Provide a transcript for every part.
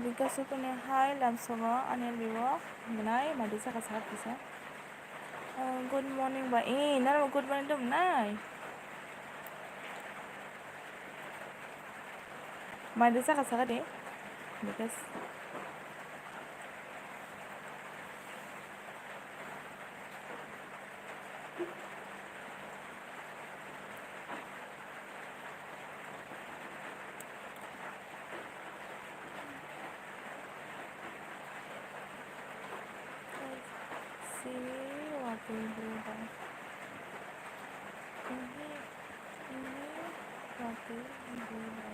Bikasukunya hai lamsomo anel biwo menai madu saka sahat bisa. Good morning ba nara good morning dum nai. Madu saka sahat deh. Because see what we do ba. Ini what we do ba.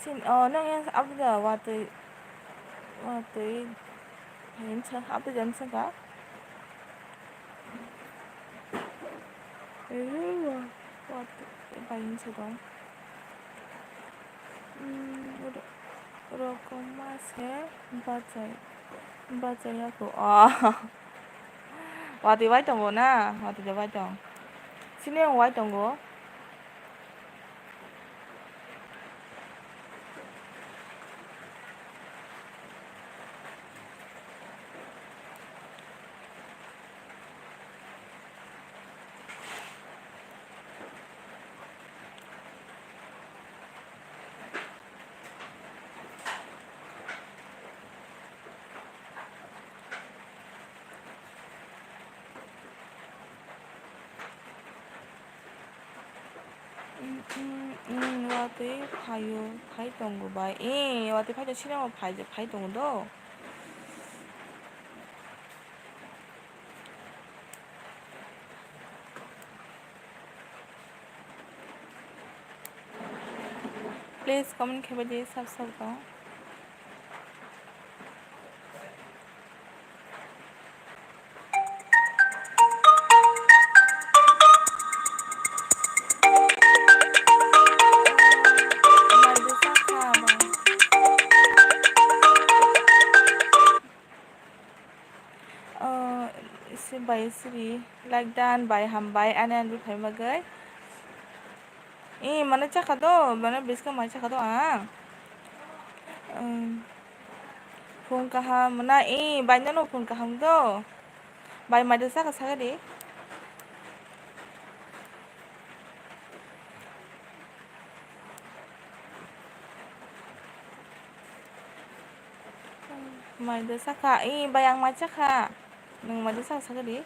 Xin nang yang after what we hiện chưa after dần sao cả. What bài hiện chưa đó. Rokomase bacay ako. Wati white tonggo na. Wati the white tong. Sino yung white tonggo? Wati 파이 tonggo ba? Wati 파이 신경 파이 tonggo. Please comment kepada sab dong. By Sri like dan by hambai anan bi phai magai mana chaka do mana biska mai chaka do phone khahm na by nano phone khahm do by mai do saka saga de mai do saka by ang mai chaka nang mai do saka saga de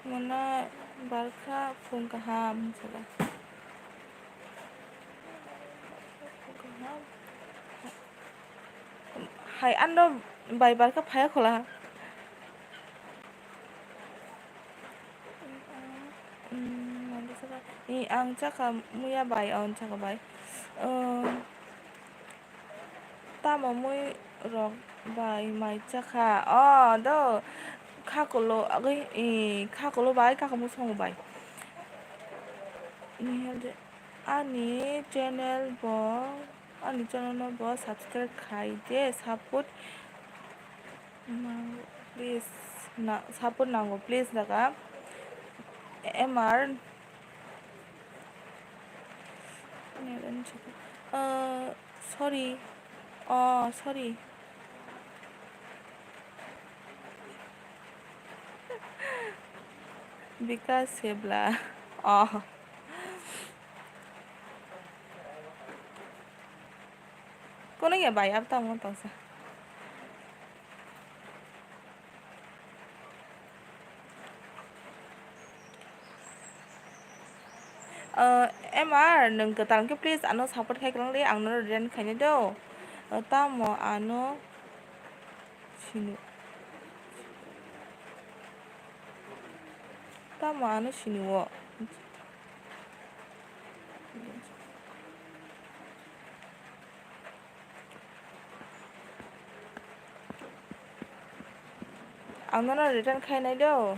mana barka phone khahm saga hai ando by barka phaya khola ang chaka muya by on chaka by tamo muy rok by mai chaka do khakolo khakolo by kakamu song by ani channel bo subscribe khai de support please na support nango please daga mr sorry sorry because sebla kono ya bay ab tamo tongsa mr nung ketan ke please ano support khai klang le ang no ren khai do tamo ano sinu tamo ano sinuwo ang no return khai nai do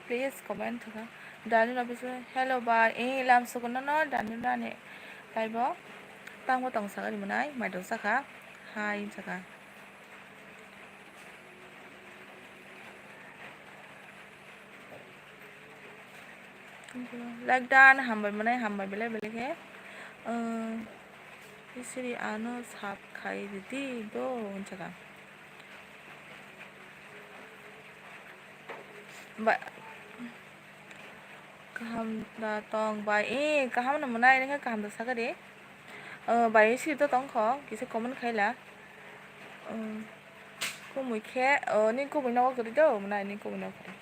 Please comment ka. Dani na bisu hello bye. Lam sukuna no dani dani. Kaibo tangmo tong saka di manai mai dong saka. Hai saka. Like dan hambai manai hambai bele bele ke. Isiri ano sap khai didi do saka. Ba khahm da tong bai khahm na manai nang khahm da saka de. Bai si to tong kho kisa comment khai la. Cô mới khé nên cô mới nấu cái đó mà này nên cô mới nấu cái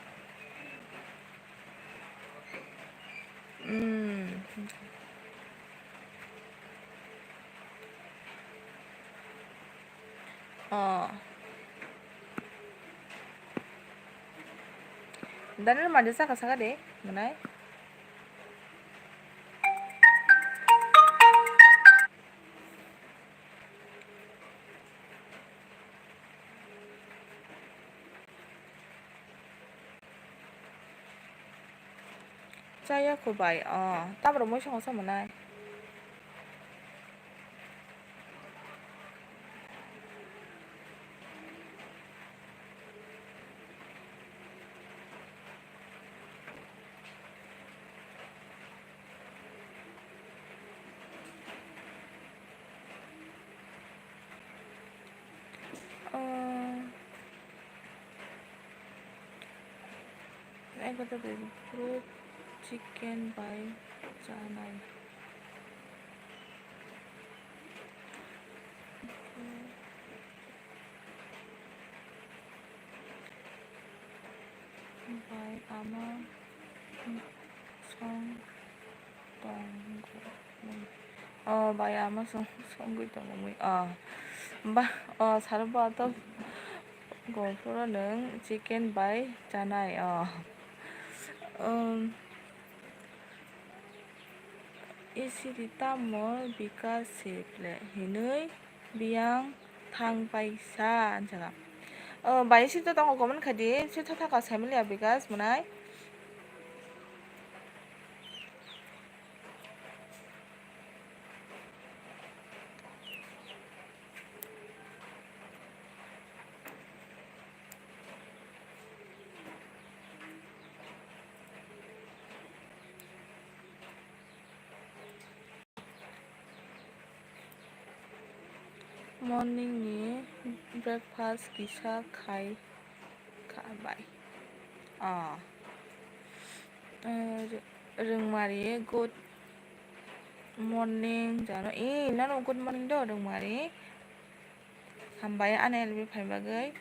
dan mà đi saka saka deh mana saya cô bai ta bảo mới xong sao mà này em có thể fruit chicken bai cha này bai ama song tong bai ama song song cái tong mình ba 사람 봐도 고프로는 chicken bai cha này Isiri tamo bika seple hinui biang thang paisa anjaga bai si to tang ko man khadi si tha ka family bikas munai morning ni breakfast kisa khai bai rungmari good morning jano nano good morning do rungmari hambai anel bi phai bagai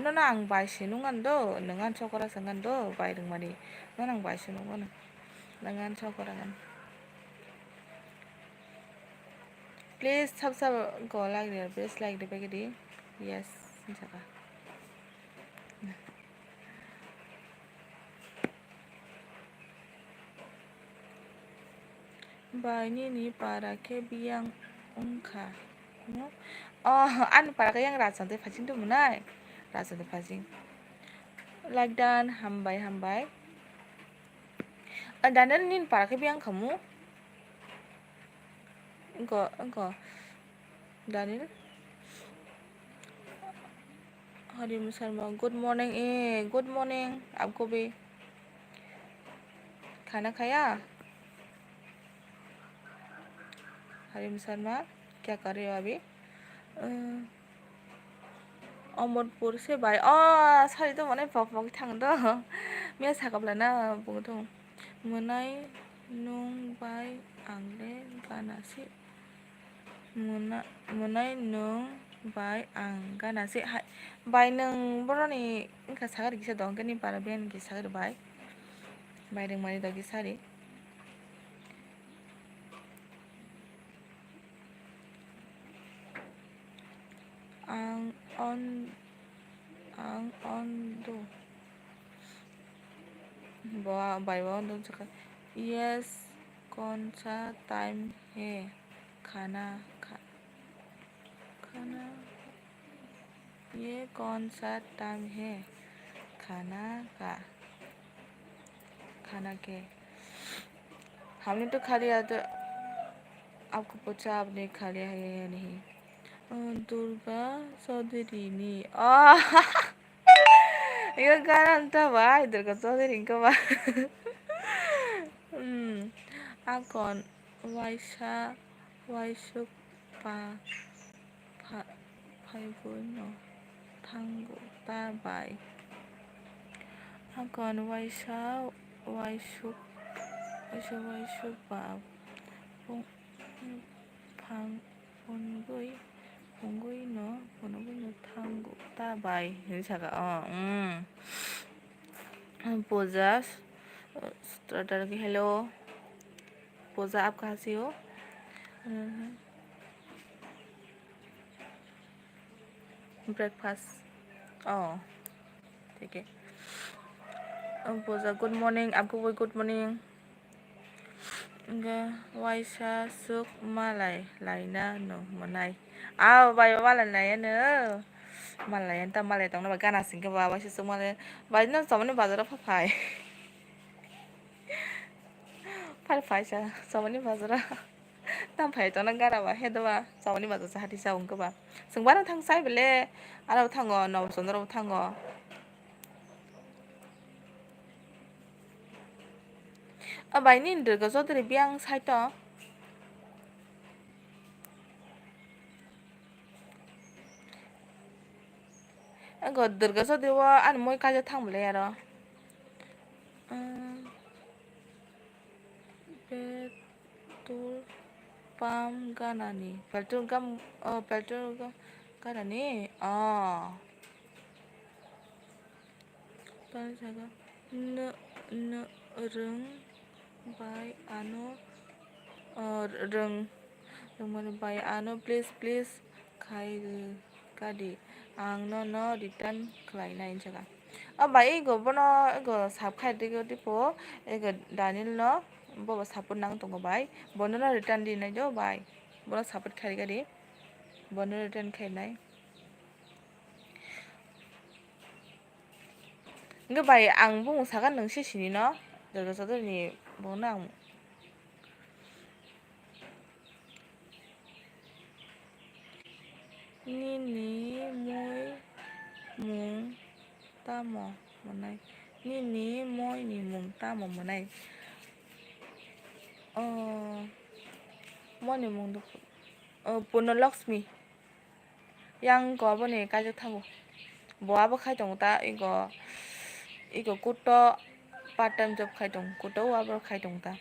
no nang bai sinungan do nengan chokora sangan do bai rungmari no nang bai sinungan nengan chokora kan please sab go like there please like the bagadi yes jaga bai ni para ke biang ungkha no an para ke yang rasan te phajing tu munai rasan te phajing like dan hambai danan nin para ke biang kamu engko Daniel Harim Sharma good morning good morning आपको भी खाना खाया हरीम शर्मा क्या कर रहे हो अभी अमरपुर से भाई सारी तो मने पक थांदो मिया सागाब्लाना बुंगो मोनाय नों बाय आंले गानासे मोनाय नों बाय आं गानासे बाय नों बर'नि इनका सागारि गिसा दं गनि बारा बेन गिसा सागारि बाय दों मानि दगी सारि आं on do bye on do चका yes कौन सा टाइम है खाना ये कौन सा टाइम है खाना का खाना के हमने तो खा लिया तो आपको पूछा आपने खा लिया है या नहीं दुर्गा चौधरी नी 이거 가란다 봐 이들가 써드린가 봐 akon waisa waisuk pa pa paibuno tango tabai akon waisa waisuk waisuk pa pang ponggui ponggui no tango tabai ini jaga पोजास स्टार्टर के हेलो पोजा आप कहाँ से हो ब्रेकफास्ट ठीक है पोजा गुड मॉर्निंग आपको भी गुड मॉर्निंग वाइसा सुक मालाय लायना नो मोनाय बाय मालाय लायानो मालाय ता मालाय दं ना गाना सिंगा बा वाइसा सुक मालाय बाय ना सामने बाजाराव फाफाय फायसा सामने बाजाराव दामफाय दं ना गाराबा हेदबा सामने बाजार हाथि साउन गोबा जोंबा थांसाय बेले आरो थाङो नवसनराव थाङो बायनि होनदो जदरे बियां site durga sodri wa an moi kaja thangbole aro petrol pam ganani petrol gam ganani tan jaga n rung bai ano rung mana bai ano please khai gadi ang no return khlainai jaga bai go bono go sab khai digo tipo ego danil no bobo support nang tongo bai bono no return di nai jo bai bono support khai gadi bono return khai nai nge bai ang bung sagan nang sini no durga sador ni bono ang Nini moi mung tamo monai Nini moi ni mung tamo monai moi ni mung puno Lakshmi yang go bone kaja thango boabo khai dong ta igo kuto part time job khai dong kuto wabo khai dong ta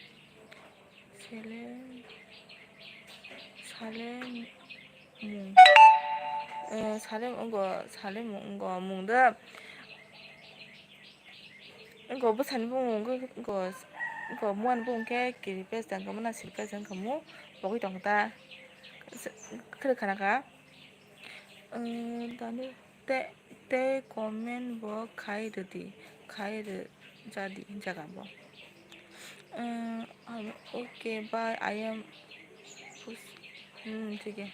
salem mungda ngo busan bung ngo muan bung ke kiri pes dan kamu nasir pes dan kamu bogi dong ta kere kanaka tanu te komen bo khai jadi jaga bo okay bye I am ठीक है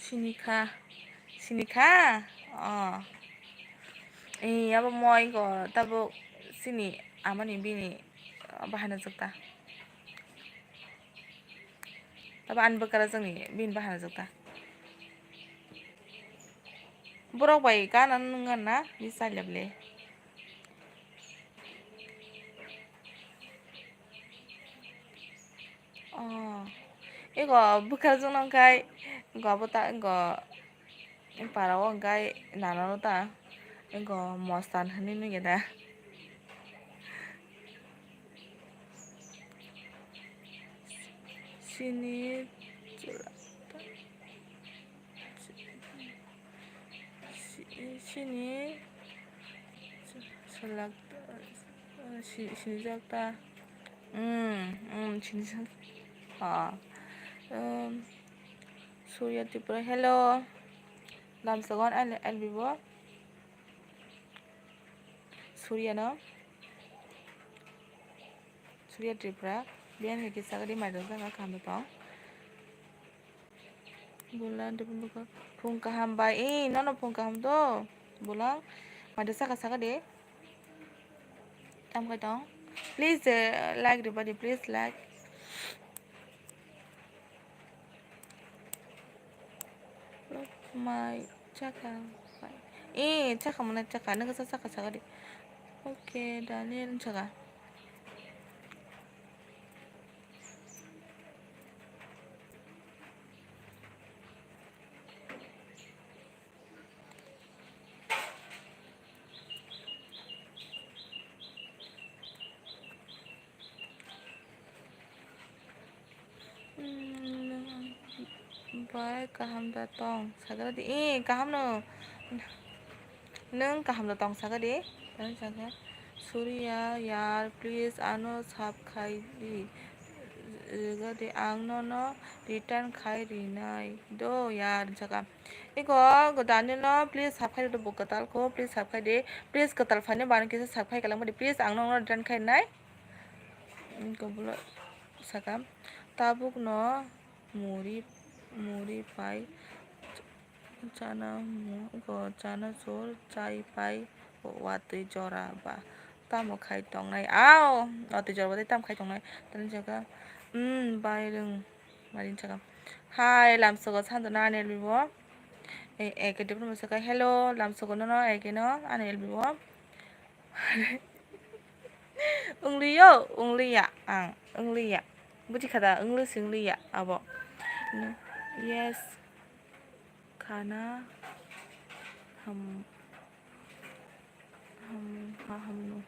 sinika apa moi ko tabo sini amani bini bahana jokta tabo an bakara जोंनि bin bahana jokta borok bai ganan ngana bisalebले 이거 북한중랑 가이 이거 보다 이거 바라원 가이 나눠다 이거 머스탄 하는 게다 신이 설락 신작다 신작 Surya Tripura hello làm sao con anh bị bó Surya nó Surya Tripura biar kita sagari madam sama kami pang Bulan Debbarma phung khahm bai no phung khahm do bulang made saka saka de tam kai tong please like the body please like my chaka chaka mana chaka naga saka saka de okay Daniel chaka bai kaham da tong saka de kaham no nung kaham da tong saka de saka Surya yaar please ano sab khai di gade ang no return khai rinai do yaar jaga iko godani no please sab khai do bokatal ko please sab khai de please katal phane ban kisa sab khai kalang de please ang no return khai nai ko bulo saka tabuk no muri muri pai chana go chana sol chai pai watui jora ba tamo khai tong nai ao watui jora ba tam khai tong nai tan jaga bai rung marin jaga hai lam sogo sando na anel bibo eke Debbarma saka hello lam sogo no eke no anel bibo ungliyo ungliya ang ungliya buji kada unglu singliya abo yes खाना हम हम no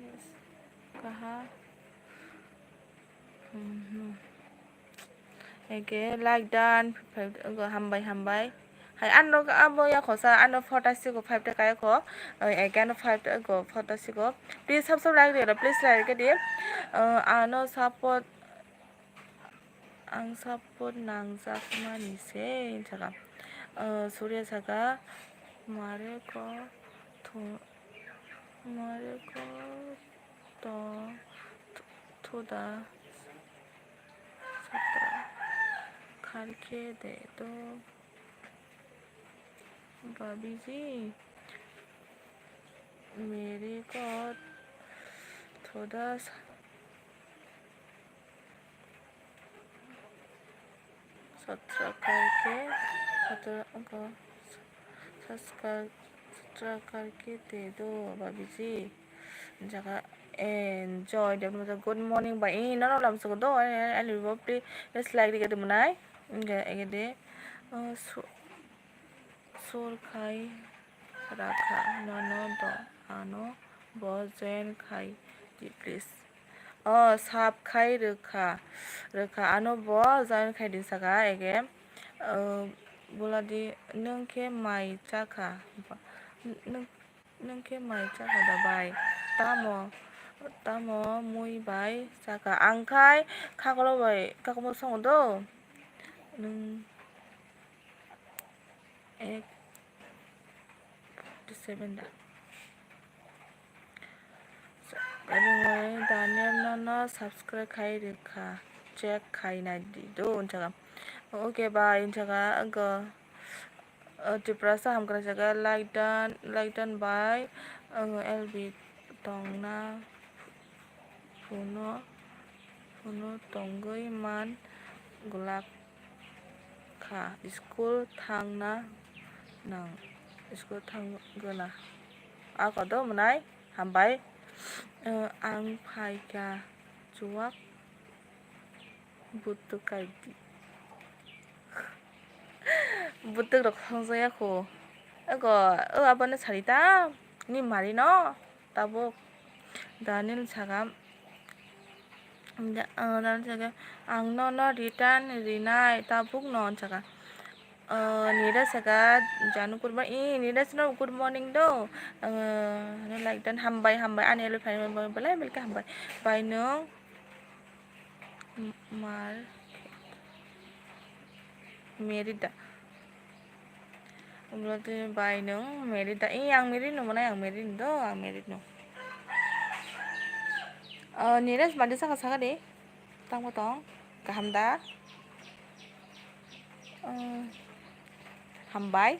yes kaha no eke like dan hambai hai anno abo ya khosa anno phota sigo 5 ta kai ko eke anno 5 ta go phota sigo please subscribe like de please like ke de ano support ang support nang zakmani se jaga Surya jaga mare ko to thoda satra करके दे दो भाभी जी मेरे को थोड़ा सत्र करके दे दो भाभी जी जगह enjoy dem no good morning ba no lam so do ali bo please like de de munai nge de sur khai rakha no do ano bo zen khai di please sap khai rakha ano bo zen khai di saka ege boladi nung ke mai chaka nung ke mai chaka da bai tamo mui bai saka angkai kakolo bai kakamo song do nung ek 47 da Daniel no subscribe khai rekha check khai na di do unjaga okay bye unjaga go deprasa hamkra jaga like done by lb tongna puno tonggoi man gulak kha school thangna nang school thanggona ako do manai hambai ang phaika chuak butu kaidi butu rok khongjaya ko ako abone sarita ni mari no tabo Daniel sagam dan jaga ang no return rinai tabuk non jaga nira saga Janu kurba nira sino good morning do like dan hambai anelu fai balai belka hambai bai no mar merida berarti bai no merida ang merid no mana yang merid do ang merid no nira mandi saka saka de tang potong kaham da Hambai.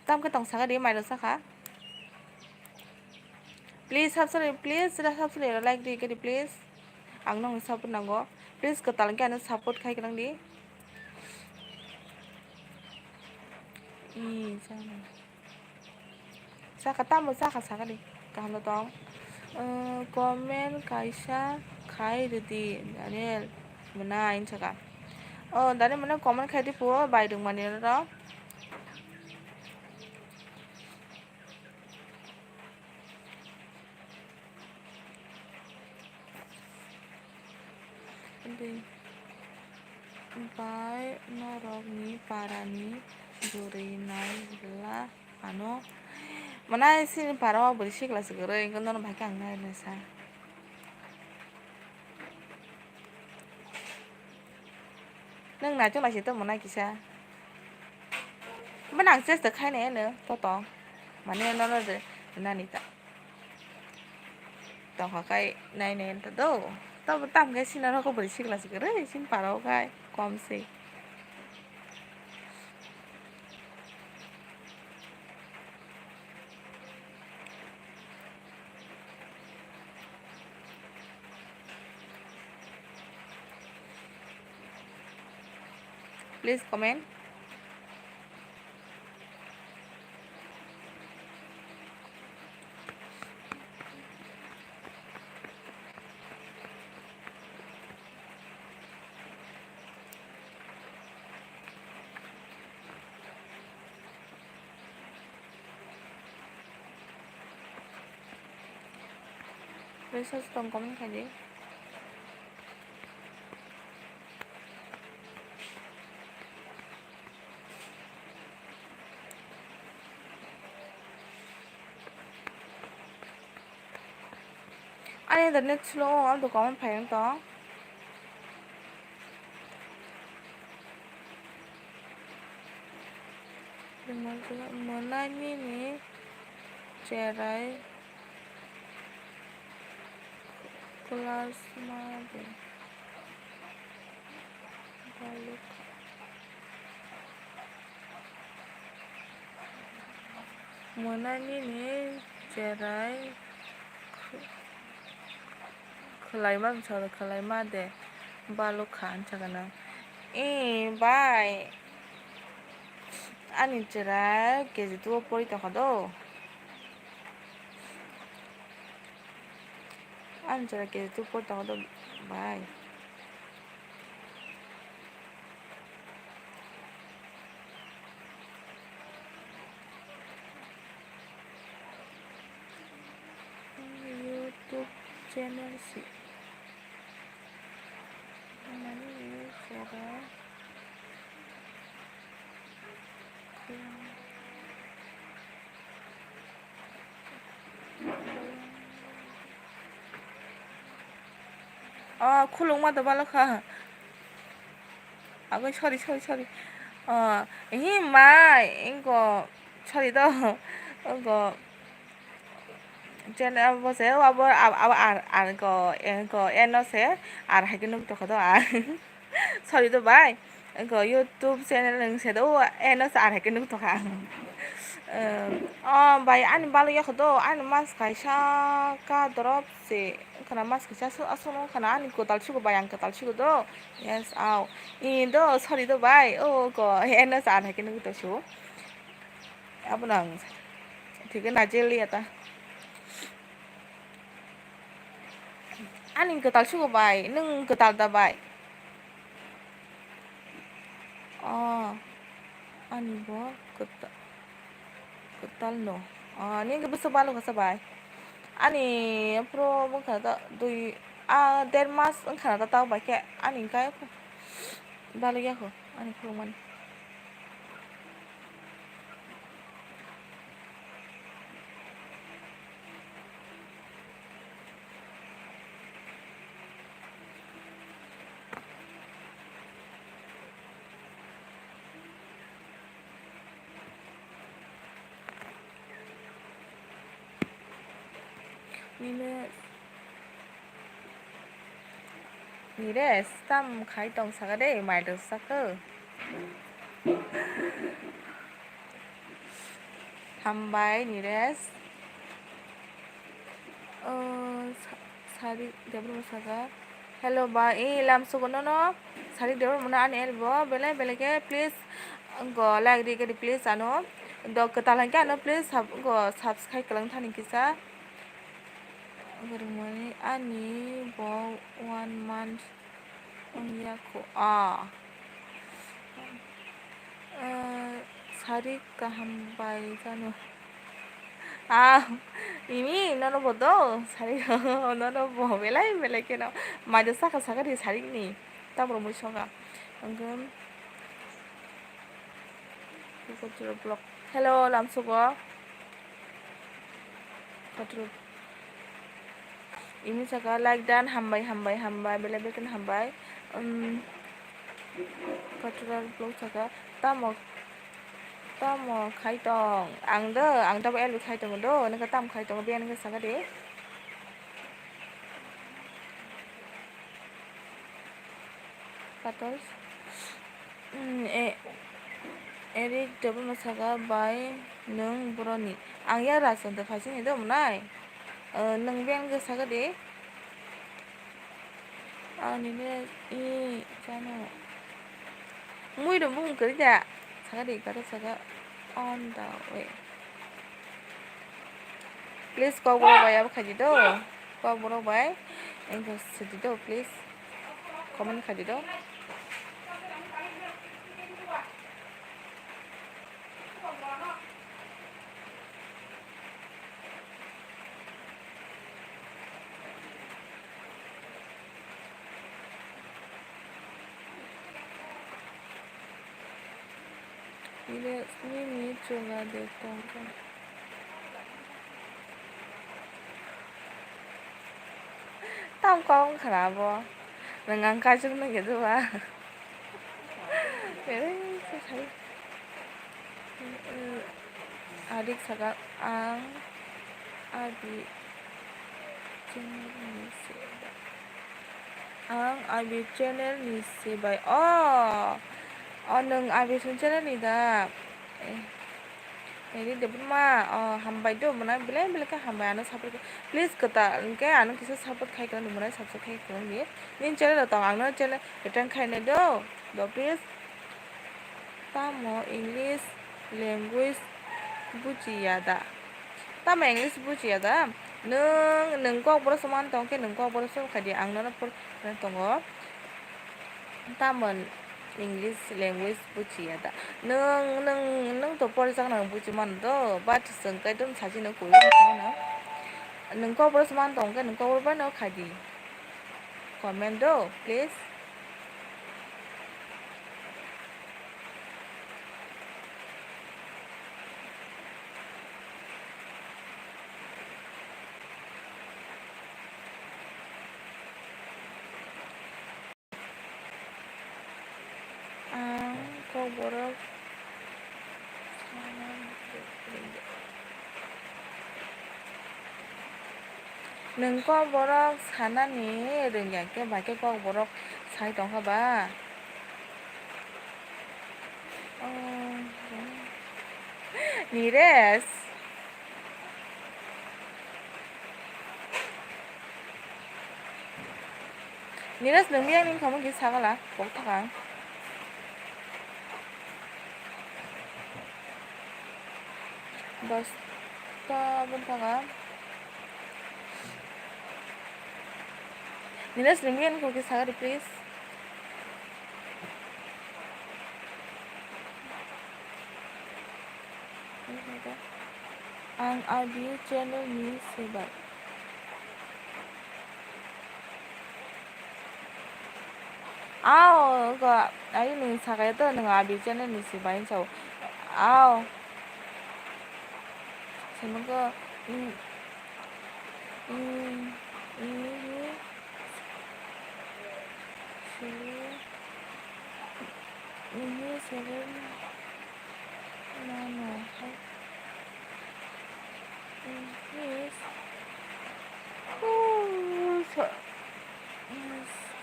Tam cái tông saka di mai được saka. Please subscribe, please subscribe like di cái please. Ang nong support nango. Please ketal cái anh support khai cái nang di. Janu. Saka tam saka di. Kaham tong. Comment kaisa khai di Daniel. Mana in saka. Daniel mana comment khai di po bai dung mani đó. Bai norogni parani gurinai la ano mana sini parawa berisik lah segera yang kau nonton pakai angin nesa neng nãy chúng ta chỉ tới một ngày kisa bên hàng sẽ khai này nữa to mà nên nó rồi nên nita tao họ cái này này đâu tao tạm cái xin nó có berisik lah segera xin parawa cái kom sih. Please comment. Please don't comment cái gì. Anh internet slow anh tụi con phải không đó muốn là như này trẻ đấy class mà để balik muốn là như này trẻ đấy kelaiman misalnya kelaiman deh balok kan cakana bye ani cerai kezi tua pori tak ada ani cerai kezi tua pori tak ada bye YouTube channel sih 쿨롱 마다 발라카 sorry 이거 처리도 이거 channel apa sih apa ko eno sih hay cái nút đó sorry tuh bye ko YouTube channel yang saya tuh eno sih hay cái nút đó bye ani balu ya ko ani mas kaisa ka drop sih karena mas kaisa asuno karena ani ko talchu ko bayang ko talchu ko do yes indo sorry tuh bye ko eno sih hay cái nút đó apa nang thì cái này chơi liệt ta anh ketal suka bay nung ketal ta bay ani bo ketal no ni ke besar balu ke bay ani pro bukan ta dui dermas kan ta tahu bay kayak ani kayak apa balu ya ko ani pro man Nires tam khai tong saka de mai được saka हामबाय निरेश सारि देबर मसागा hello बा लाम सुगनो no सारि देबर मना an elbo bele belege please go like di please ano do ketalan ke ano please go subscribe kalang thani kisa gurumani ani bo 1 month ya ko sari khahm bai janu ini nono bodo sari nono bo belai belai kena majo saka saka di sari ni tabro musoga angam kotor blog hello lamsugo kotor ini saka like dan hambai belai belai hambai kotor blog saka tamo khaitong ang da elu khaitong do naka tam khaitong be naka saka de katos Erik Debbarma saga by nung boroni ang ya rason da phasini do munai nung beng ga saga de ani ne Janu mui do bung kari da saga de kata saga on the way please ko boro bay ab khaji do ko boro bay engko sidi do please comment khaji do ini coba deh tongkang tam con khả bo là ngang kai chung nó gitu ba đấy thấy adik saka ang abi channel ni seba ang abi channel ni seba nung abi channel ni da ini Debbarma hambai do mana belai belai ka hambai ano support please kata ke ano kisa support khai kan mana subscribe kan ni nin channel to ang no channel return khai na do please tamo English language bujiada tamo English bujiada nung ko boro saman tong ke nung ko boro so khadi ang no por tongo tamon English language bujiada nung to por sang nang bujiman do but seng kai dum saji no ko na nung ko boro saman tong ke nung ko boro no khadi comment do please kau borok nung ko borok sanani rengya ke baike ko borok sai tong ha ba Nires nung biang ning kamu ki sagala bok thakang basta buntaga Nires nung biang ko ki sagari please ang abi channel ni sebat 그 아이는 사가야도 능 아비 channel ni sebat so semoga ini sering mana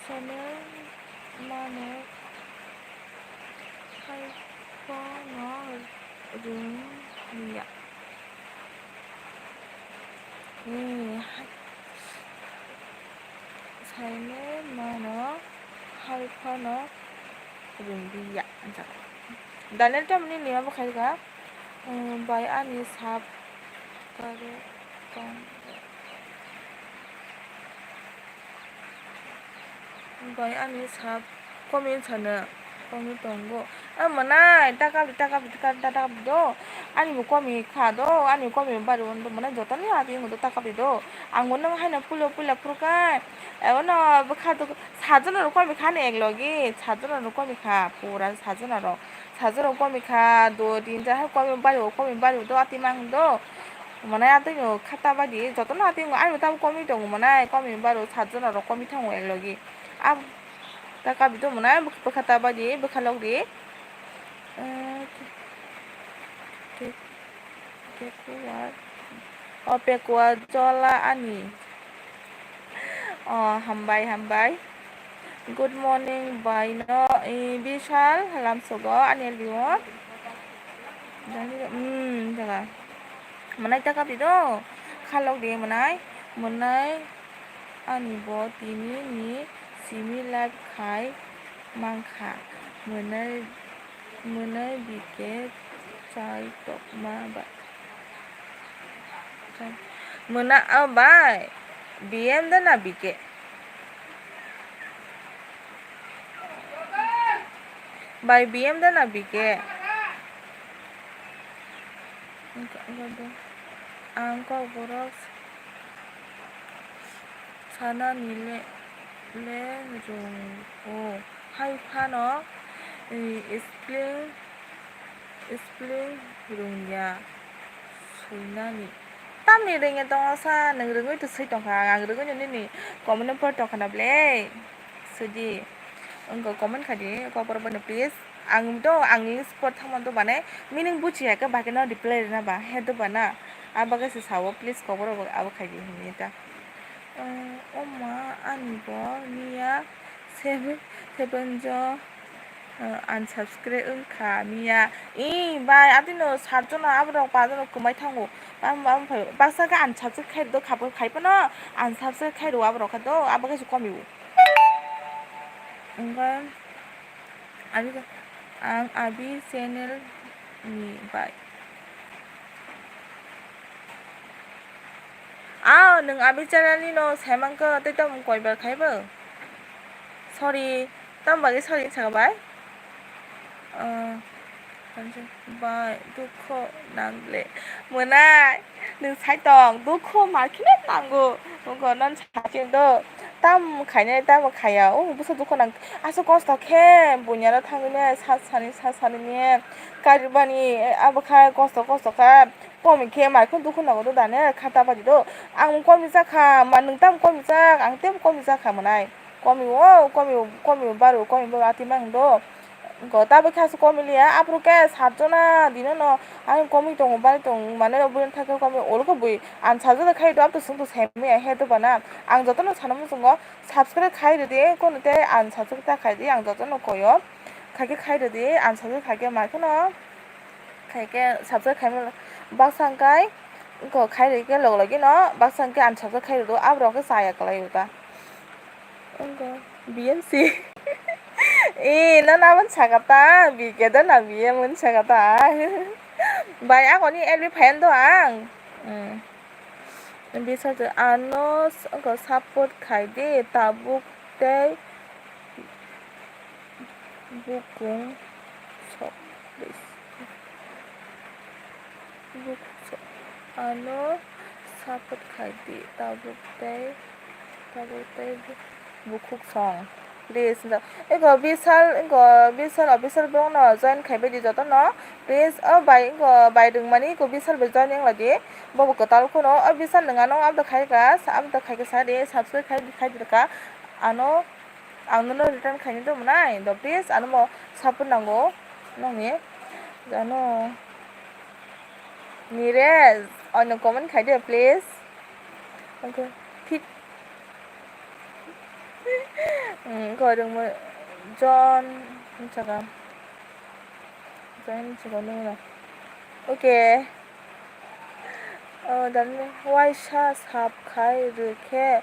sana mana 하이퍼너 릉이야. 삶의 만화 하이퍼너 릉이야. Daniel tam ni lima ba khairga by ani sap karo tong by ani sap komin sana komi tongo manai taka do ani bu komi kha do ani komi baru do mana joto ni adi ngodo taka do ang monang haina pulo prukai eono bkha do sajono ro komi khane eglogi sajono ro komi kha pura sajono komi kha do dinja ha komi baru do ati mang do manai ati no khata badi joto no ati ani ta komi dong manai komi baru sajono ro komi thango eglogi ab taka bido manai bkhata badi bkhalogri pekuat jola ani hambai good morning by no bishal halam sogo ani liwo jaga manai taka bido khalogri manai ani bo tini ni simi life khai mangkha manai bike chai tok ma ba muna bai BM dana bike by BM dana bike angko boros sana nile le rong hai phano spling rungya suinani tamni ringe tong sa nang ringoi to sei tong kha ang ringoi ni comment per tong khana ble sudi angko comment khadi ko por bana please ang do ang sport thamon to bane meaning buchi ha ka ba ke no reply na ba he to bana abaga se sawo please ko por aba khadi ni ta oma ani bo niya 7 jo unsubscribe 응카 미야 바이 아디노 사조나 아브라고 빠져노 그마이 탕고 맘 박사가 안 subscribe 가보 가이빠나 안 subscribe 와브라고 가도 아바가 주ቋ미고 응가 아비가 아비 채널 니 바이 능 아비 채널니노 세만거 떼떠문 거이바 가이바 sorry 땀바기 sorry 잠깐만 by duko nangle muna nung sai tong duko markine tango ngo non chaching do tam khaine tam khaya busa duko nang aso kosto khe bunyara thangine sasani ne karibani abakha kosto ka komi khe markun duko nago do dane khata badi do ang komi sakha manung tam komi sak ang tem komi sakha munai komi baru komi ati mang do gota be khas komilia apruke satjona dinono ang komi tong bal tong mane obun thake komi olko bui an sajada khai do apto sungto seme he to bana ang jotono sanamu sungo subscribe khai de kono te an sajada ta khai de ang jotono koyo khai de an sajada khai ma kono khai ke subscribe khai basangkai ko khai de ke log lagi no basangkai an sajada khai do apro ke saya kalai uta BMC nó naman sagata bigeda na biye mun sagata bai ako ni every fan do ang bisa to anos ko support khai de tabuk te bukung so buk so ano support khai de tabuk te bukuk song please ego bisal official bong no join khaibe di joto no please bai dung mani ko bisal be join yang lagi bobo ko tal ko no bisal nanga no abda khai ka sa de subscribe khai ka ano no return khai ni to manai do please ano mo support nango nongi jano nires on comment khai de please okay ঠিক gọi được một John 잠깐 join sigono. Okay. Dan waisa sap khai rike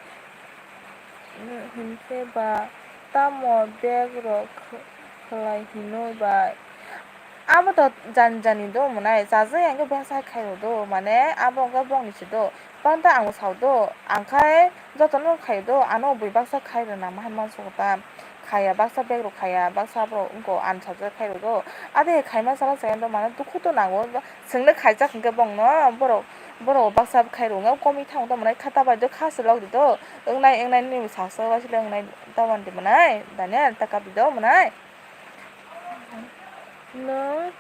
hinke ba tamo bag ro khlai hino ba abo to jani do munai jaje ang bahasa khai do mane abo ga bong ni do panta ang sau do ang khai jotono khai do ano bui baksa khai na ma man so ta khaya baksa bag ro khaya baksa bro unko an chaje khai do ade khai ma sala sa do mane dukhu to nango single khai ja khke bong no borok baksa khairung komi thang to manai khata bai do khas log di do engnai ni sakso wa sile engnai tawan di manai daniel taka bi do manai no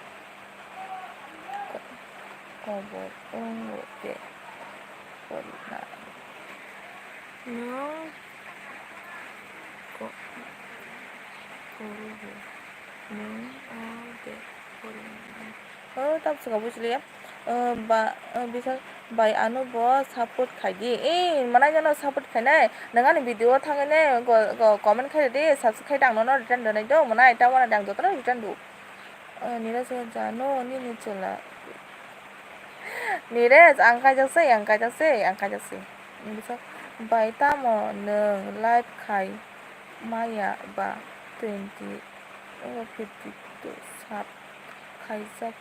kobo de korina no ko kobo no de korina tab sega bujli bisa bai anu bo support khaidi mana jano support khainai nangani video thangane go comment khai di subscribe dang no return donai do mana eta wana dang jotro return du nira se jano ni chula nire ang kai jakse bisa bai tamo nang live khai maya ba 20 52 sub khai jak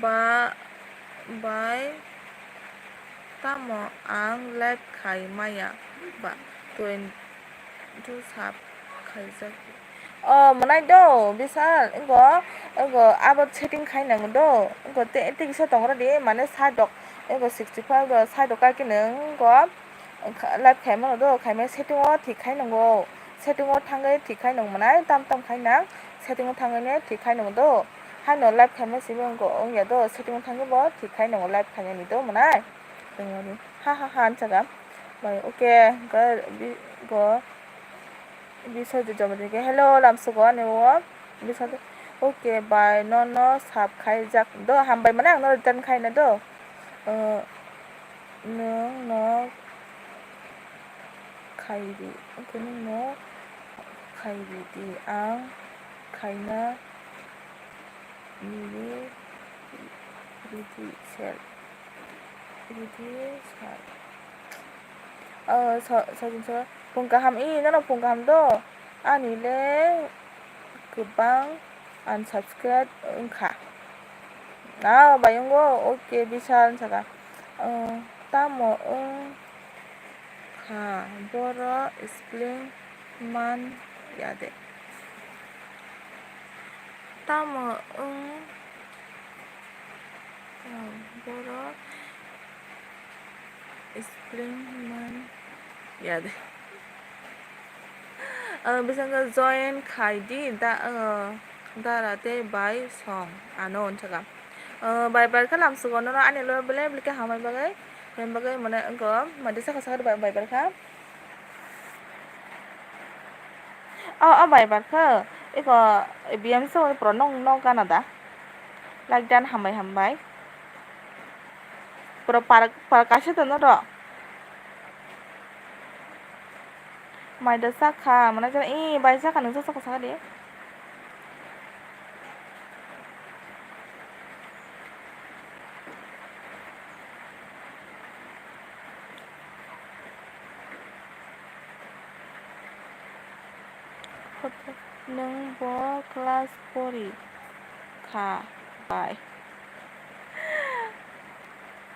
ba bai tamo ang live khai maya ba 22 sub khai jak manai do bisa engko abo setting khai nang do engko te sa tongra di mane sadok engko 65 do sadok ka kineng engko live khai ma do khai ma setting o thik khai nango setting o thangai thik khai nang manai tam khai nang setting o thangai ne thik khai nang do hano live khai ma sibe engko ongya do setting o thangai bo thik khai nang live khai ni do manai tengoni ha chaga bai okay go bisa jam ke hello lamsugo ne wo bisa okay bye no sap khai jak do hambai mane ang no return khai na do no khai di okay no khai di ang khai na ni sel so pungkaham no pungkaham do ani le goबां unsubscribe engkha bayongo okay bisa saga tamo kha boro spling man yade tamo boro spling man yade bisa nggak join khai di darate bai song ano chaga bai bar kalam sugo no ani lo bele blike hamai bagai mane engko made saka bai bar ka bai bar ka iko bm so pro nong Canada like dan hambai pro par kashe to no do maida saka mana jana bai saka nang saka de nang bo class 4 kha bai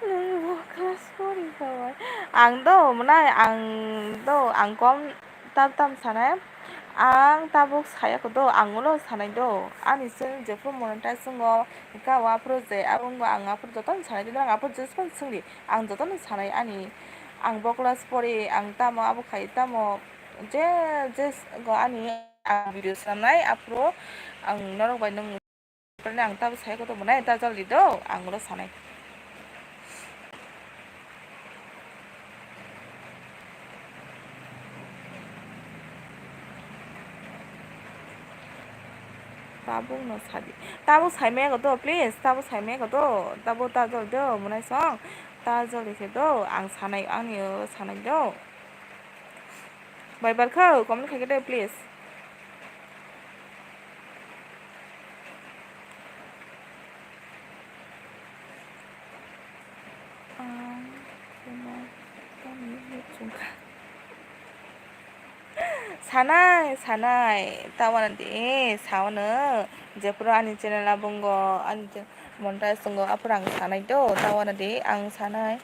nang bo class 4 kha bai ang do manai ang kom tam sanai ang tabuk saya ko do angulo sanai do ani sing jefo monetize singo ka wa project ang anga project ton sanai do anga project pon singli ang do ton sanai ani ang bo class 4 ang tamo abu khai tamo je go ani ang video sanai apro ang norok bai nang ang tabuk saya ko do manai ta jali do angulo sanai tabuk no sadi tabuk sai me ko do please tabuk sai me ko do tabuk ta jol do munai song ta jol se do ang sanai ani sanai do bai bar khau comment khai do please 사나이 따와는데 사오는 제프로 아니 채널 본거 아니 몬타에 쓴거 앞으로 안 사나이도 따와는데 안 사나이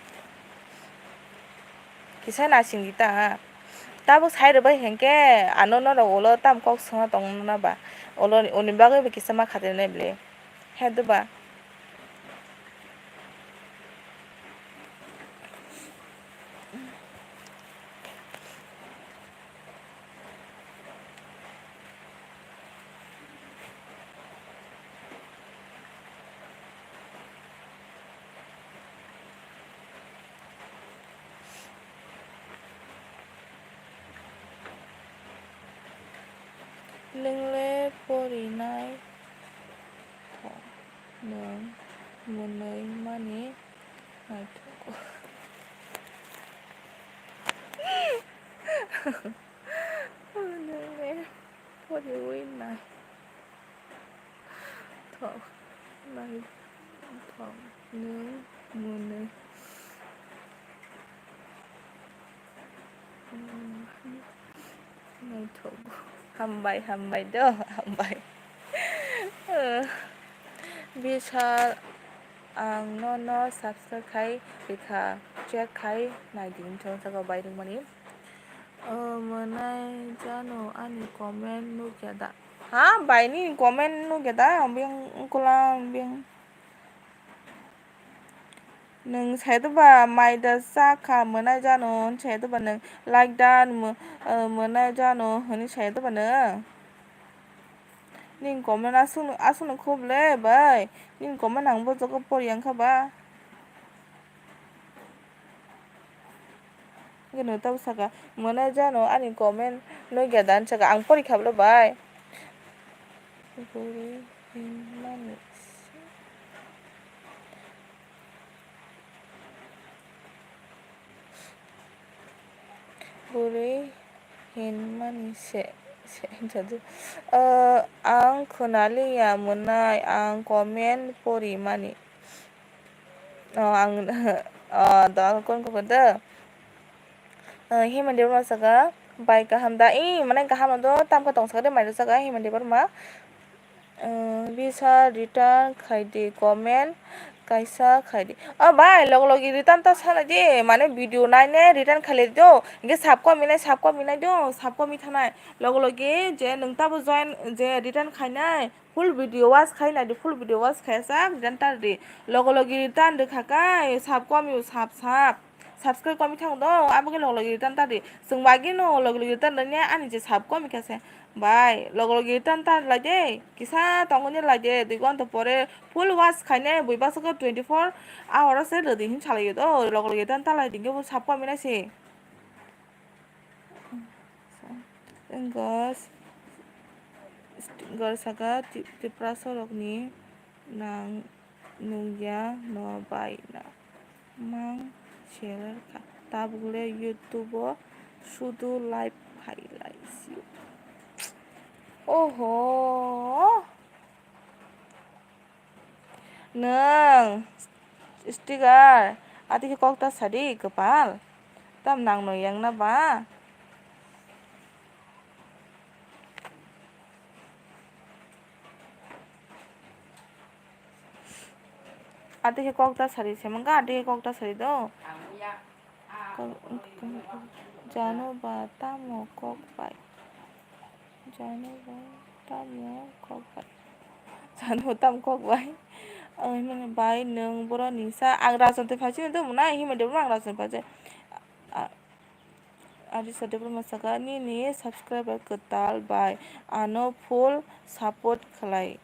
기사나 신기다 따복 사이르바 행게 안 오너라 올라 땀 꼭 성아 동나 봐 올라 오늘 bagay 기사 막 하더네 블레 해도 봐 링레 포리나이 는 문의 많이 알고 링레 포리나이 더 나이 더는 문의 ngày thủ 27 dah 27 bisa ang nono subscribe kay bika check kay này điểm trong sa bay được mani menai Janu ani comment nu kada ha bay ni comment nu kada biang kulang biang nung sai tu ba mai da sa kha menai Janu sai tu ba nung like dan menai Janu hani sai tu ba ne nin comment asun khub le bay nin comment ang bo joko por yang kha ba gano tau saka menai Janu ani comment no ga dan saka ang pori khab lo bay Buri hinman se jadi ang kenali ya menai ang komen pori mani ang da kon ko da himan Debbarma saka bai kaham da mana kaham do tam ka tong saka de mai saka himan Debbarma bisa return khaidi comment kaisa khaidi bai logi return ta sala de mane video nai ne return khale do inge sabko minai do sabko mi thanai logi je nung ta bo join je return khainai full video watch khainai de full video watch khaisa return tar de logi return de khakai sabko mi subscribe kami thang do aboge logi return tar de sung bagi no logi return ne ani je sabko mi kase Bye. Logi tanta lagi. Kisah tonggonya lagi. Di gua untuk pore full was kayaknya bebas ke 24 hours saya udah dihin cale gitu. Logi tanta lagi. Tinggal siapa mina sih. Enggak. Enggak saga di prasorok nih. Nang nungya no baik na. Mang share ka. Tabule YouTube sudu live highlights. Oh, neng stiker ati kok ta sadi kepal tam nang no yang na ba ati kok ta sadi semangka ati kok ta sadi do Janu ba tamo kok bai Janu ba tamo kok bai Janu tam kok bai mana bai neng boro nisa ang rason te phachi itu mana himan Debbarma ang rason phachi adi sa Debbarma saka ni subscriber ketal bai ano full support khalai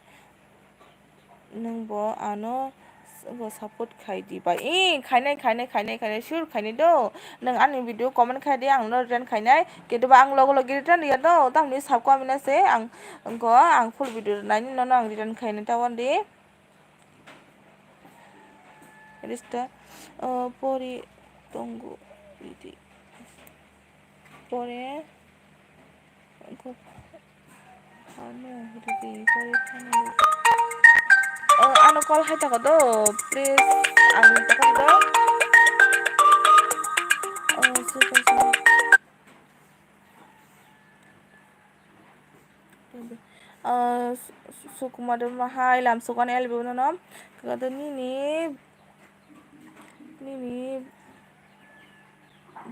neng bo ano bo support khai di bai khainai sure khainai do neng ani video comment khai di ang no return khainai kintu ba ang logi return dia do tam ni sab ko amina se ang full video nai no ang return khainai tawan di Rista pori tunggu ini pore anu pori anu call hai ta do please anu ta do super Sukuma Debbarma làm số con el biểu nó cái đó nini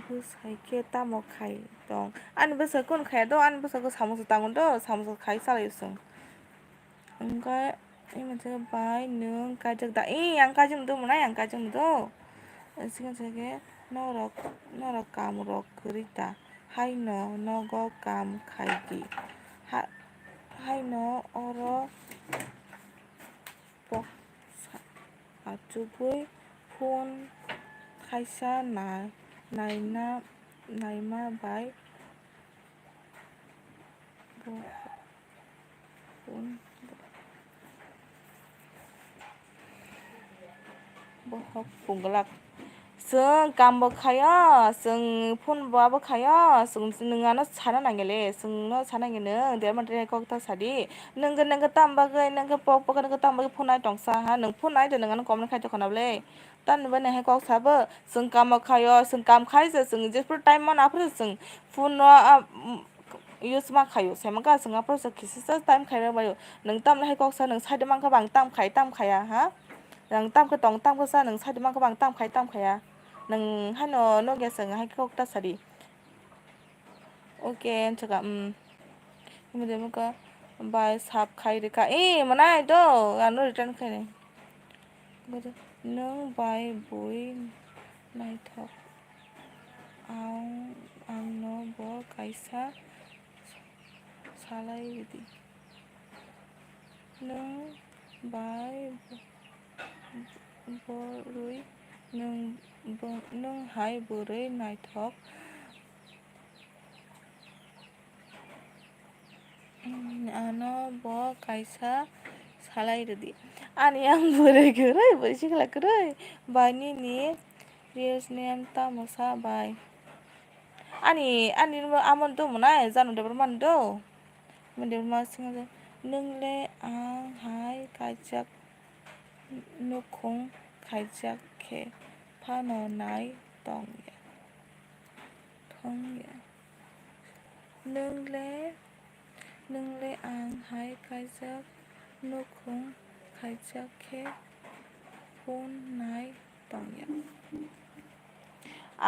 busaike tamo khai dong an busa kon khai do an busa ko samosa tangon do samosa khai salaysung ओमफ्राय मोनसे बाय नों काजों दा आं काजों दंमोन आं काजों दो सिगां सिगां नरक काम रक गरिता हाय नग काम खायगी हाय अर आचुबै फन खायसा नायमा बाय बहक बुंगलाक जों कामबो खाया जों फनबाबो खाया जों नोंआनो साना नांगेले जोंनो सानांगेनो देरमाद्राय कक्ता सादी नोंगो तामबागै नोंगो पक नोंगो तामबागै फनाय टंसा हा नों फनाय दो नोंआनो कमन खायतो खनाबले तानबो नहे कक साबो जों कामबो खायो जों काम खायजो जों जेफोर टाइम मा नाफोर जों फन यूज मा खायो सेमका जों आपरो जों किसिसो टाइम खायरो बायो नों तामले है कक सा नों साइड मांका बां तामखाया हा नों तामखो दं तामखो सा नों साइड मांका बां तामखाया नों हानो नगे जों हाय कक्ता सादी ओके चका मुझे मुका बाय साब खाय रेखा मनाय दो आनो रिटर्न खाय नों बाय बुई नायथक आंनो ब कायसा सालाय बिदि नों बाय बोरै नों हाय बोरै नायथक आनो ब कायसा सालायदोदि आनी आं बोरै गोरै बोरै सिखला गोरै बायनि रियस नेम तामसा बाय आनी आमन दो मनाय जानु देबरमान दो देबरमा सिंह नोंले आं हाय कायजाक नुखुं कायजाक के फानो नाय दंया नोंले आं हाय कायजाक नुखुं कायजाक के फन नाय दंया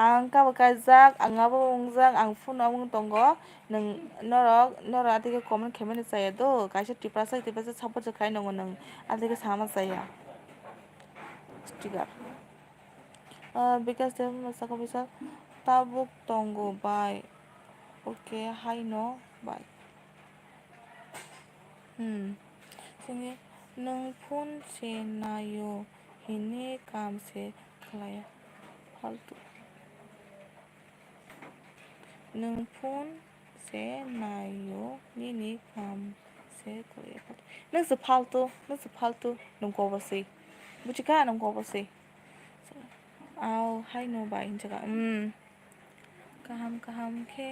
आं काबो कायजाक आंआबो उंजाक आं फुनाव दंगो नों नर आदिके कमन खेमेन जाया दो कायसा टिप्रासा सापोज खाय नंगो नों आदिके सामा जाया स्टिकार बिकास देबरमा साका बिसा ताबुक दंगो बाय ओके हाय बाय नों फन से नायो हिने काम से खालाया फालतू नों फन से नायो निनि काम से खालाया फालतू नोंसो फालतू नंगौबोसै बुजिका नंगौबोसै आओ हाय बाय जगह khahm ke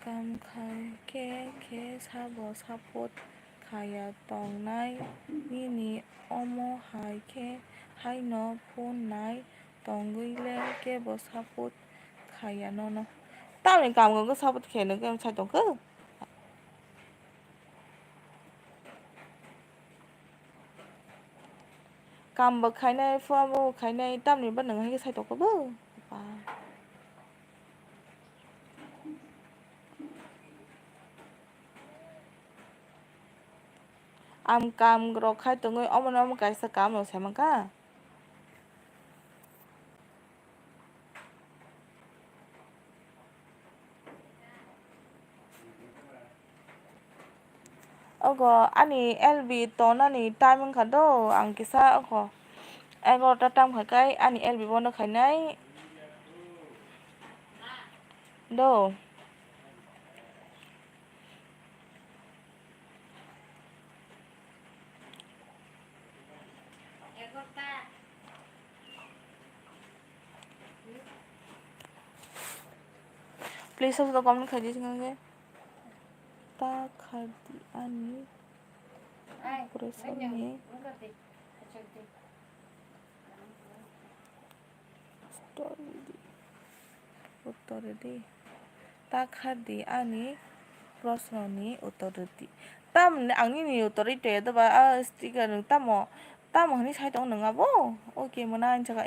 kam khai ke sabo support khaya tongnai nini omo hai ke haino phone nai tongguile ke bo support khaya no tao này cảm có support khe nó cái sai tong cơ cầm bậc khai này phô bô khai này tam này bắt nâng hay cái sai tong cơ bơ am cam rồi khai tụi người ông cái sa cam rồi xem cả ogo ani LB to na ni time kha do ang kisa ogo 11টা time খাই ani LB বন্ধ খাইনাই do please सब comment खाई दीजिए ता खादी ani process में स्टोरी उत्तरदि ताखादि आंनि प्रश्ननि उत्तरदि ताम आंनि उत्तरदि दबा स्टिकार ताम हनि साइडआव नङाबो ओके मोना इनसागा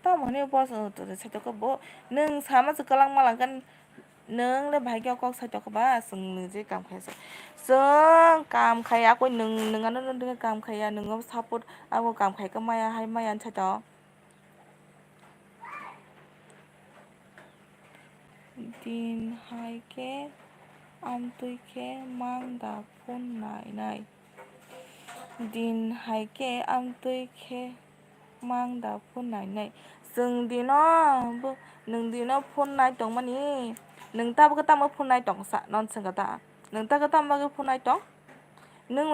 ताम हनि प्रश्न उत्तर साइडआव कबो नों सामा जकालां मालांगन नों ले भाग्याव कक साइडआव कबा जों जे काम खायसो जों काम खाया कोई नोंगानो नों काम खाया नोङो सापर्ट आंबो काम खायखो माया हाय माया साइडआव दिन हायके आमतुइके मां दा फन नाय दिन हायके आमतुइके मां दा फन नाय जों दिनो फन नाय दं मानि नों ताबो ताम फन नाय दं सा नन संगता नों ताबो ताम फन नाय दं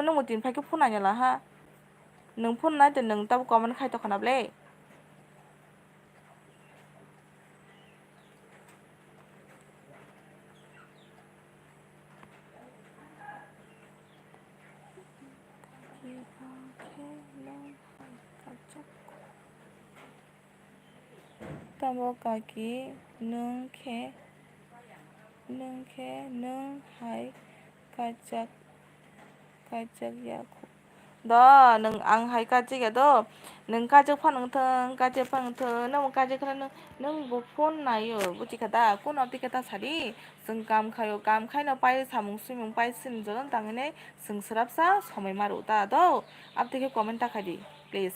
नों दिन फायके फन नाय ला हा नों फन नाय नों ताबो कमेन्ट खाय तो खनाबले तामो काकी नों हाय काजक याखु दा नों आं हाय काजक या दो नों काजक फानथों नों काजक नों फन नायो बुजिखादा कोन अतिकता सारी जों काम खायनो पाय सामुं सुमुं पाय सिन जन तांगने जों सराबसा समय मारू दा दो अब देखे कमेंट ताखादी प्लीज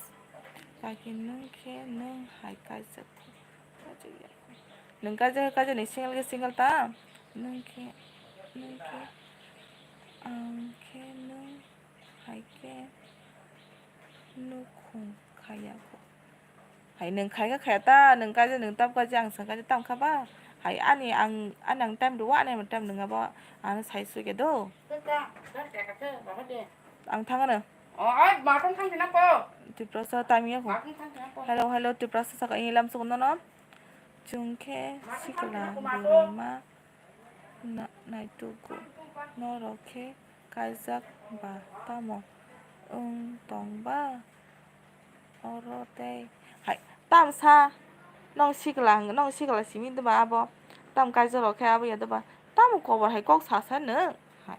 काकी नों हाय काजक नों काजक नहीं सिंगल ता नों आंखे नों हायके नुखुं खायाखु हाय नों खायगा खायाता नों काजक नों ताब काजक आं संकाजक ताम खाबा हाय आं टाइम दो आं टाइम नङाबा आं साइज सुगे दो आं थाङानो माथों थांफिनांगौ तिप्रसा टाइमिया हेलो तिप्रसा साका इलाम सुगन न चुंखे सिकला बोरमा नायतुगु नरखे काजक बा तामो तंबा अरते हाय तामसा नong sigla simi deba abo tam kaisa rokhe abo ya deba tam cover hai kok sasa no hai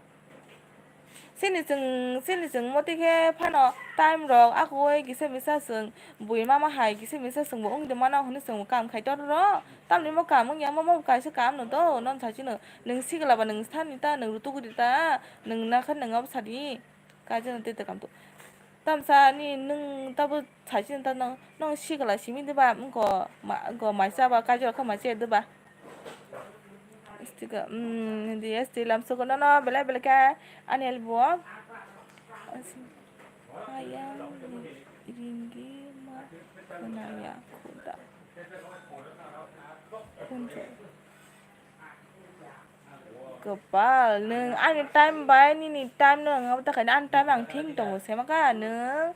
sini jeng moti ke phano time rok akoi gise misa sung bui mama hai gise misa sung bo ong de mana honi sung kam khai tor ro tam ni mo kam ya mo kaisa kam no do non sa chi no nung sigla ba nung sthani ta nung rutu gudi ta nung na khan nung ab sadi kaisa no te kam to tamsa ni nung tabu saisi ta nong sigla simi deba ngo maisa ba kaisa ka maisa deba stiga dia stilam suko no bela ka ani elbo ayam ringgi ma kunaya kuda kunjo kepal neng ani time bay ni time neng apa tak ada time ang ting tong se maka neng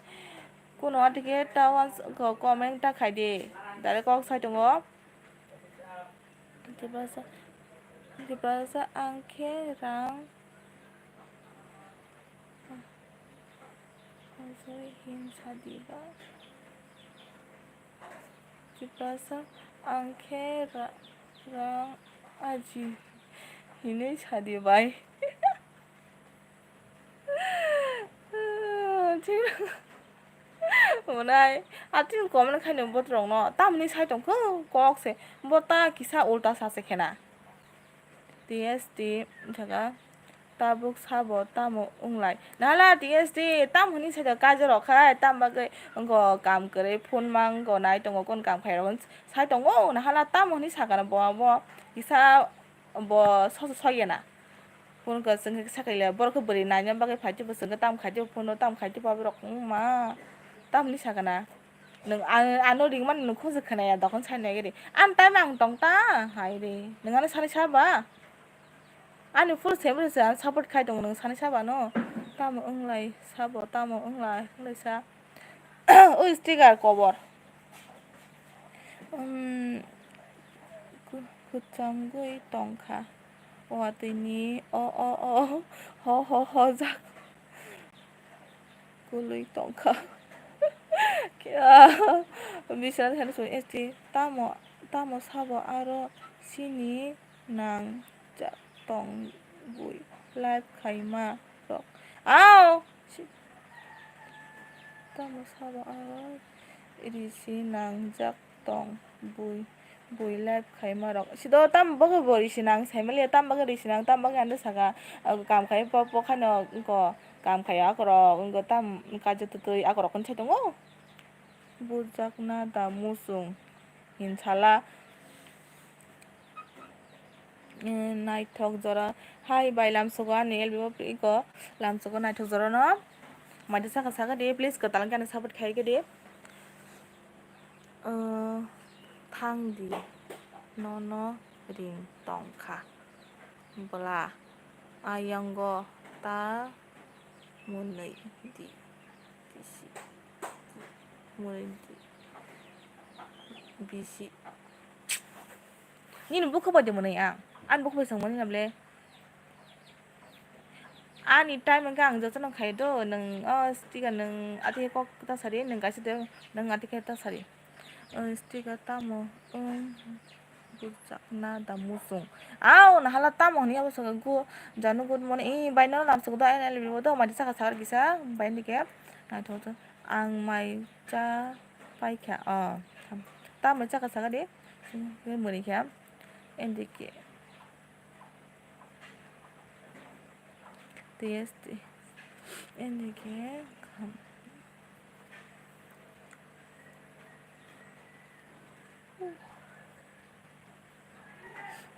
kuno atike tawan ko comment ta khai de dare kok sai tong dibasa angke rang hin sadiba dibasa angke rang aji ini sadibai Munai, atin komen khai nung bot rong no, tam ni sai tong ko kok se, bota kisa ulta sa se khena. TSD jaga tabuk sabo tamo unglai. Nala TSD tam huni sai da kaje ro khai tam bagai ngo kam kare phone mang go nai tong kon kam khai ron sai tong o nahala tam huni sa kana bo kisa bo so yena. Phone ko sing sakai le bor ko bari na nyam bagai phai bo sing tam khai phone tam khai ba rok ma tam ni sa kana. Nung ano ring man nung khose khana ya dokon sai na gere an ta mang tong ta hai re nung ano sani saba ani full sem re sa support khai dong nung sani saba no tamo unglai sabo tamo unglai sa oi sticker cover kucham gui tongkha o atini o ho jak kului tongkha बिसोर हेल्स ST तामो साबो आरो सिनि नां तं Bui life खाइमा रक आव तामो साबो आरो रिसि नां तं Bui life खाइमा रक सिदो ताम बगे बोरिसि नां साइमले ताम बगे रिसि नां ताम बगे आंदो सागा काम खाइ पो खानो उनको काम खाइ आकरो उनको ताम काजो तुतुइ आकरो कोन छेदोंगो बुजाकना दा मुसुं हिनसाला नाइथक जरा हाय बाय लामसोगो आनि एलबिबो इको लामसोगो नाइथक जरा न माइदि साका साका दे प्लिज को तालां काने साबत खाइ के दे थांदि न रिं तंखा ब्ला आयंगो ता मुनै दि बिसि मुनै दि बिसि Nino buka ba demo na an buka ba sang mo nable ani time nga ang joto nang khai do nang stiga nang ati ko ta sari nang kasi de nang ati ka ta sari stiga tamo buja na da musung aw na hala tamo ni abo sang go janu good morning bai na lam sang do an ele bo do ma sa ka sar gisa bai ni ke na to ang mai cha pai kha tamo cha ka sa de mo ni kha endike test endike khahm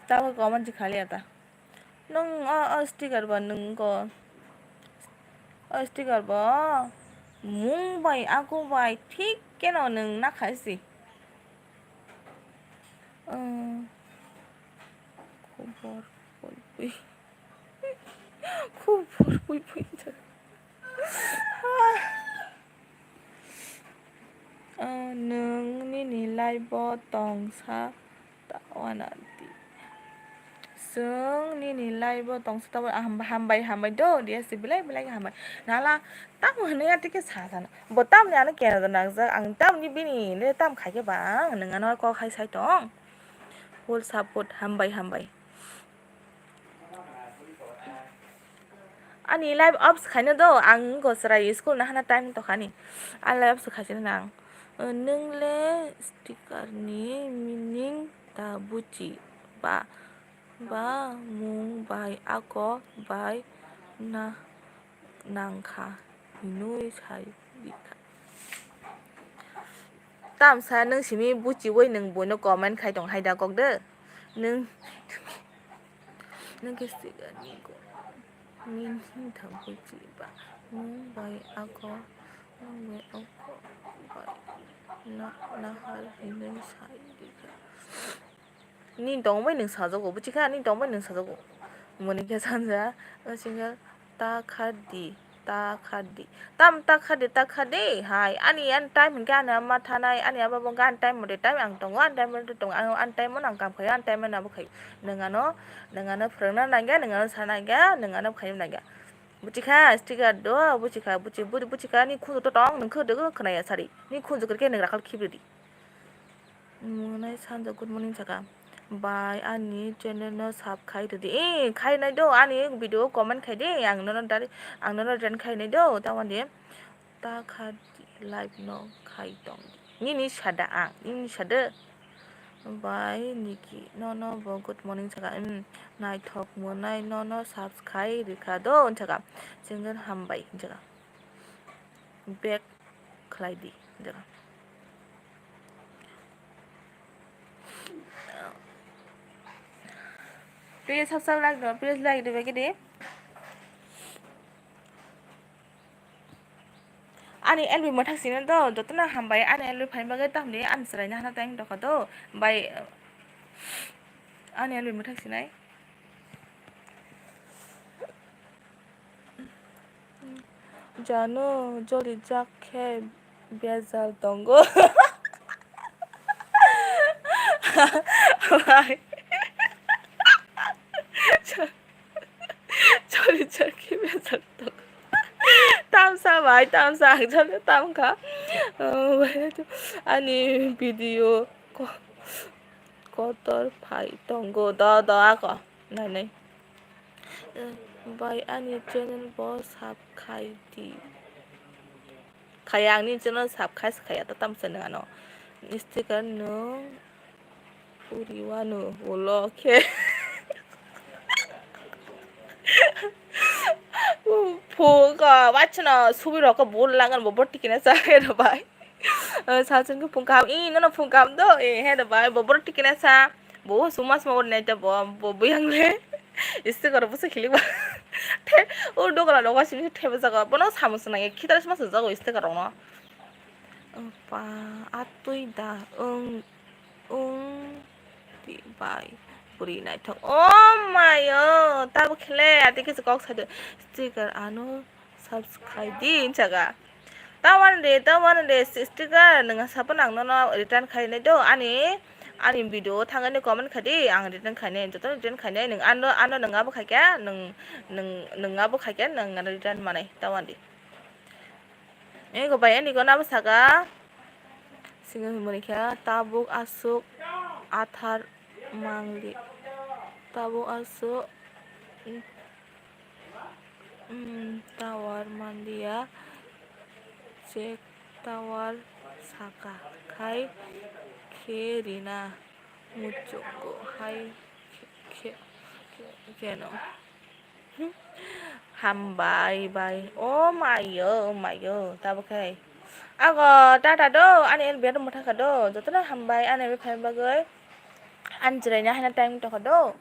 tao có man chi khali ata nung sticker ba nung ko sticker ba mung bai aku bai thik ke no nung na khaisi khobor pui khobor pui nung ni nilai bo tong sa tawana sung ni nilai bo tong sa tawa hambai do dia si belai hambai nala tam hne ati ke sa sana bo tam ni ana ke na ja ang tam ni bini le tam khai ke bang nang ano ko khai sai tong full support hambai ani live ops khane do ang go srai school na hana time to khani an live ops khasin nang nung le sticker ni meaning ta buci ba mung bai ako bai na nangkha hinui sai bika tam sa nung simi buci woi nung bono comment khai tong haida kok de nung ke sticker ni ko min ta buci ba mung bai ako bai na hal hinui sai bika ni dong bai nung sa jogo buci kha ni dong bai nung sa jogo moni ke sanza single ta khadi tam ta khadi hai ani an time ga na ma thanai ani aba bong gan time mode time ang tong an time mode tong an time mon ang kam khai an time na bu khai nangano frana nanga nangano sanaga nangano khai naga buci kha sticker do buci kha ni khu to tong nang khu de khna ya sari ni khu ju ke nang rakal khibri munai sanja good morning saka bai ani channel no subscribe de khai nai do ani video comment khai de ang no ren khai nai do ta wan de ta kha live no khai tong ni sada ang ni sada bai niki no bo good morning saka nai thok mo nai no subscribe rikha do saka single hambai saka back khlai di saka please subscribe like do please like the bagi de ani elbi mathak sina do jotna hambai ani elbi phain bagai tam de an srai na hana tang do kado bai ani elbi mathak sinai Janu joli jakhe bezal dongo joli jakhe bezal dongo tam sa bai tam sa jole tam kha Ani video kotor pai tonggo da ako. Nanay. By ani channel boss subscribe di. Kaya ni channel subscribe kaya tatam seneng ano. Sticker no uriwa no wolo ke. 보가 맞추나 소비로 아까 몰랑은 뭐 버티기나 싸해라 바이 사진 그 풍감 이 너는 풍감도 예 해라 바이 뭐 버티기나 사 뭐 수마스 뭐 내자 뭐 뭐양래 있을 거라 무슨 길리 태 오도가 너가 심지 태버서가 뭐너 사무스나 기다리시면서 자고 있을 거라 오빠 아또이다 응 디바이 Buri này thôi. Oh my god, tao khle, ati cái có sao được sticker ano subscribe din chaga. Tawan de sticker nang sapa nang no return khai ne do ani video thang ne comment khadi ang return khai ne to return khai ne nang ano nang abo khai ka nang abo khai ka nang return manai tawan di. Ko bai ani ko na saga singa himani kha tabuk asuk athar mangli tabuk asuk tawar mandia cek tawar saka kai kerina mucoko hai keno hambai bai oh my god tabuk kai ako tata do ani el biar mo thaka do jotona hambai ani be phai bagai anjrai na hana time to do